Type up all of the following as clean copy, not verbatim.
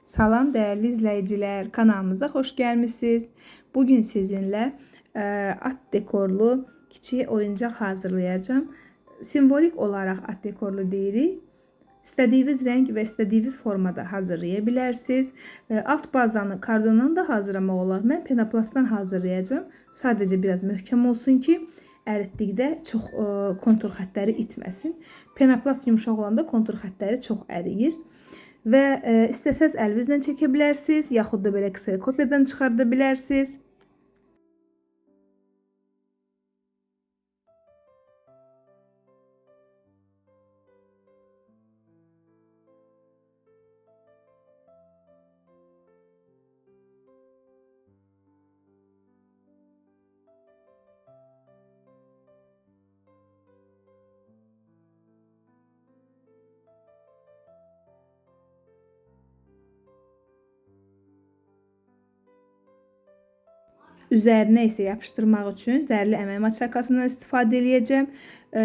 Salam değerli izleyiciler, kanalımıza hoş gelmişsiniz. Bugün sizinle at dekorlu kiçik oyuncaq hazırlayacağım. Simvolik olarak at dekorlu deyirik. İstədiyiniz renk ve istədiyiniz formada hazırlaya bilərsiniz. Alt bazanı kardondan da hazırlamaq olar. Mən penoplastdan hazırlayacağım. Sadəcə biraz möhkəm olsun ki, əritdikdə çox kontur xəttləri itməsin. Penoplast yumuşaq olanda kontur xəttləri çox əriyir. Və istəsəz əlinizlə çəkə bilərsiniz, yaxud da belə kserokopiyadan çıxarda bilərsiniz. Üzərinə isə yapışdırmaq üçün zərli əmək maçakasından istifadə edəcəm.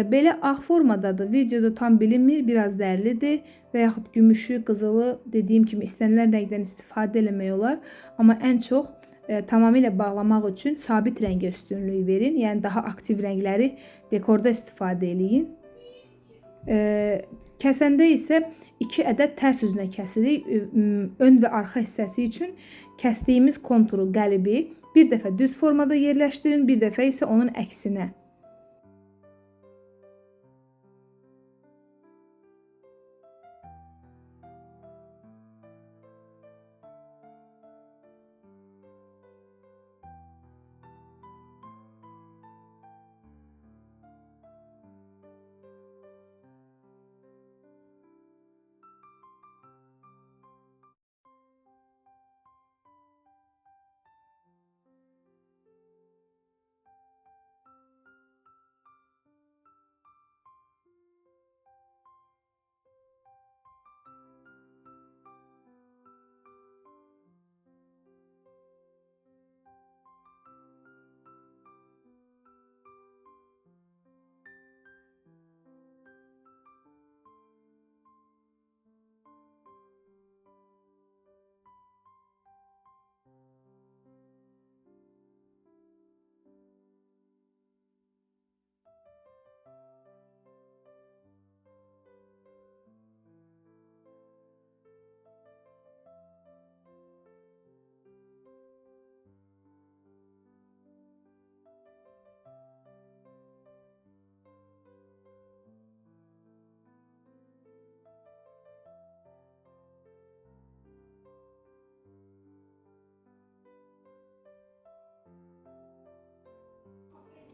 Belə ağ formadadır. Videoda tam bilinmir, biraz zərlidir və yaxud gümüşü, qızılı dediyim kimi istənilən rəngdən istifadə eləmək olar. Amma ən çox tamamilə bağlamaq üçün sabit rəngə üstünlük verin. Yəni daha aktiv rəngləri dekorda istifadə eləyin. Kəsəndə isə 2 ədəd tərs üzünə kəsirik. Ön və arxa hissəsi üçün kəsdiyimiz konturu, qəlibi bir dəfə düz formada yerləşdirin, bir dəfə isə onun əksinə.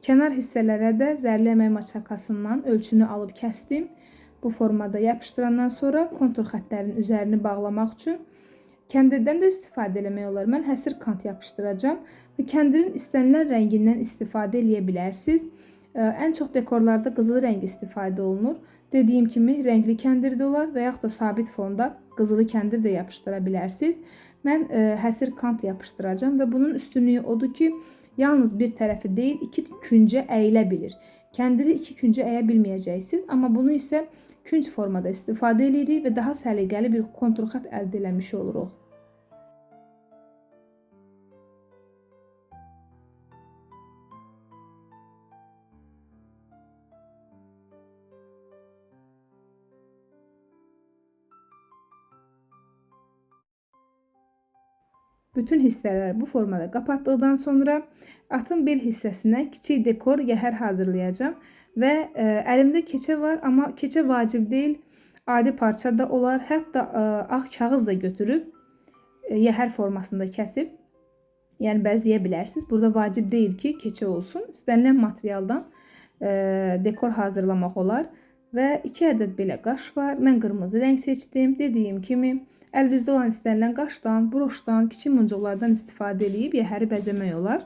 Kənar hissələrə də zərli əmək maçakasından ölçünü alıb kəsdim. Bu formada yapışdırandan sonra kontur xəttlərin üzərini bağlamaq üçün kəndirdən də istifadə eləmək olar. Mən həsir kant yapışdıracağam və kəndirin istənilən rəngindən istifadə eləyə bilərsiniz. Ən çox dekorlarda qızılı rəng istifadə olunur. Dediyim kimi rəngli kəndir də olar və yaxud da sabit fonda qızılı kəndir də yapışdıra bilərsiniz. Mən həsir kant yapışdıracağım və bunun üstünlüyü odur ki, yalnız bir tərəfi deyil, iki küncə əyilə bilir. Kəndiri iki küncə əyə bilməyəcəksiniz, amma bunu isə künc formada istifadə edirik və daha səliqəli bir kontur xətt əldə eləmiş oluruq. Bütün hissələri bu formada qapatdıqdan sonra atın bel hissəsinə kiçik dekor yəhər hazırlayacağım və əlimdə keçə var, amma keçə vacib deyil, adi parça da olar, hətta ağ kağız da götürüb yəhər formasında kəsib, yəni bəzəyə bilərsiniz. Burada vacib deyil ki, keçə olsun. İstənilən materialdan dekor hazırlamaq olar və 2 ədəd belə qaş var. Mən qırmızı rəng seçdim. Dediyim kimi əlinizdə olan istənilən qaşdan, broşdan, kiçik muncuqlardan istifadə edib yəhəri bəzəmək olar.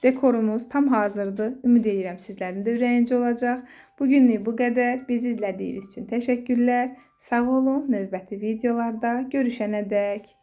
Dekorumuz tam hazırdır. Ümid edirəm sizlərin də ürəyincə olacaq. Bugünlük bu qədər. Bizi izlədiyiniz üçün təşəkkürlər. Sağ olun. Növbəti videolarda görüşənədək.